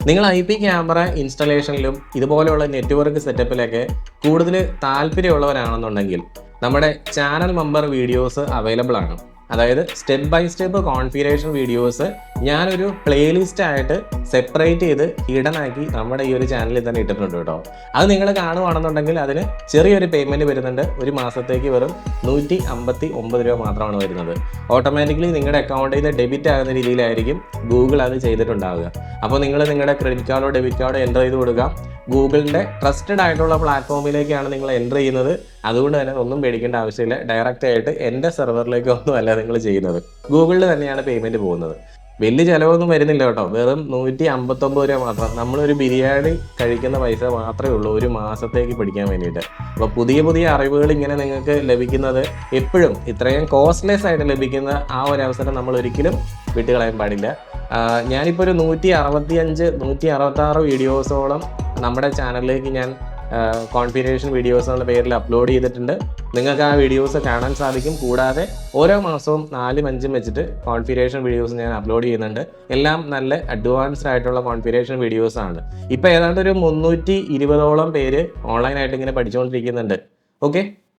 നിങ്ങൾ IP camera ഇൻസ്റ്റലേഷനിലും ഇതുപോലെയുള്ള network സെറ്റപ്പിലൊക്കെ കൂടുതൽ താല്പര്യമുള്ളവരാണെന്നുണ്ടെങ്കിൽ നമ്മുടെ ചാനൽ മെമ്പർ വീഡിയോസ് അവൈലബിൾ ആണ്. അതായത് step by step configuration videos ഞാനൊരു പ്ലേലിസ്റ്റ് ആയിട്ട് സെപ്പറേറ്റ് ചെയ്ത് ഹിഡൻ ആക്കി നമ്മുടെ ഈ ഒരു ചാനലിൽ തന്നെ ഇട്ടിട്ടുണ്ട് കേട്ടോ. അത് നിങ്ങൾ കാണുവാണെന്നുണ്ടെങ്കിൽ അതിന് ചെറിയൊരു പേയ്മെൻറ്റ് വരുന്നുണ്ട്. ഒരു മാസത്തേക്ക് വെറും 159 രൂപ മാത്രമാണ് വരുന്നത്. ഓട്ടോമാറ്റിക്കലി നിങ്ങളുടെ അക്കൗണ്ടിൽ നിന്ന് ഡെബിറ്റ് ആകുന്ന രീതിയിലായിരിക്കും ഗൂഗിൾ അത് ചെയ്തിട്ടുണ്ടാവുക. അപ്പോൾ നിങ്ങൾ നിങ്ങളുടെ ക്രെഡിറ്റ് കാർഡോ ഡെബിറ്റ് കാർഡോ എൻ്റർ ചെയ്ത് കൊടുക്കുക. ഗൂഗിളിൻ്റെ ട്രസ്റ്റഡ് ആയിട്ടുള്ള പ്ലാറ്റ്ഫോമിലേക്കാണ് നിങ്ങൾ എൻ്റർ ചെയ്യുന്നത്. അതുകൊണ്ട് തന്നെ ഒന്നും പേടിക്കേണ്ട ആവശ്യമില്ല. ഡയറക്റ്റ് ആയിട്ട് എൻ്റെ സെർവറിലേക്ക് ഒന്നുമല്ല നിങ്ങൾ ചെയ്യുന്നത്, ഗൂഗിളിൽ തന്നെയാണ് പേയ്മെൻറ്റ് പോകുന്നത്. വലിയ ചിലവൊന്നും വരുന്നില്ല കേട്ടോ. വെറും 159 രൂപ മാത്രം. നമ്മളൊരു ബിരിയാണി കഴിക്കുന്ന പൈസ മാത്രമേ ഉള്ളൂ ഒരു മാസത്തേക്ക് പഠിക്കാൻ വേണ്ടിയിട്ട്. അപ്പോൾ പുതിയ പുതിയ അറിവുകൾ ഇങ്ങനെ നിങ്ങൾക്ക് ലഭിക്കുന്നത് എപ്പോഴും ഇത്രയും കോസ്റ്റ്ലെസ് ആയിട്ട് ലഭിക്കുന്ന ആ ഒരു അവസരം നമ്മൾ ഒരിക്കലും വിട്ടുകളയാൻ പാടില്ല. ഞാനിപ്പോൾ ഒരു 165-166 വീഡിയോസോളം നമ്മുടെ ചാനലിലേക്ക് ഞാൻ കോൺഫിഗറേഷൻ വീഡിയോസ് എന്നുള്ള പേരിൽ അപ്ലോഡ് ചെയ്തിട്ടുണ്ട്. നിങ്ങൾക്ക് ആ വീഡിയോസ് കാണാൻ സാധിക്കും. കൂടാതെ ഓരോ മാസവും 4-5 വെച്ചിട്ട് കോൺഫിഗറേഷൻ വീഡിയോസ് ഞാൻ അപ്ലോഡ് ചെയ്യുന്നുണ്ട്. എല്ലാം നല്ല അഡ്വാൻസ്ഡ് ആയിട്ടുള്ള കോൺഫിഗറേഷൻ വീഡിയോസ് ആണ്. ഇപ്പോൾ ഏതാണ്ട് ഒരു 320ഓളം പേര് ഓൺലൈനായിട്ട് ഇങ്ങനെ പഠിച്ചുകൊണ്ടിരിക്കുന്നുണ്ട്. ഓക്കെ.